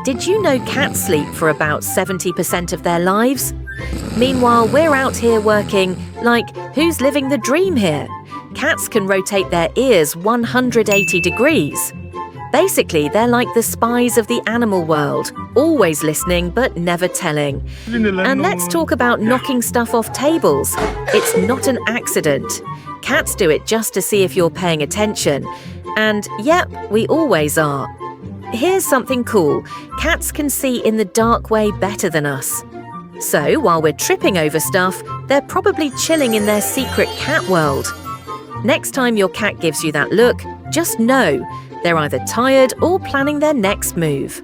Did you know cats sleep for about 70% of their lives? Meanwhile, we're out here working like, who's living the dream here? Cats can rotate their ears 180 degrees. Basically, they're like the spies of the animal world, always listening but never telling. And let's talk about knocking stuff off tables. It's not an accident. Cats do it just to see if you're paying attention. And yep, we always are. Here's something cool. Cats can see in the dark way better than us. So while we're tripping over stuff, they're probably chilling in their secret cat world. Next time your cat gives you that look, just know they're either tired or planning their next move.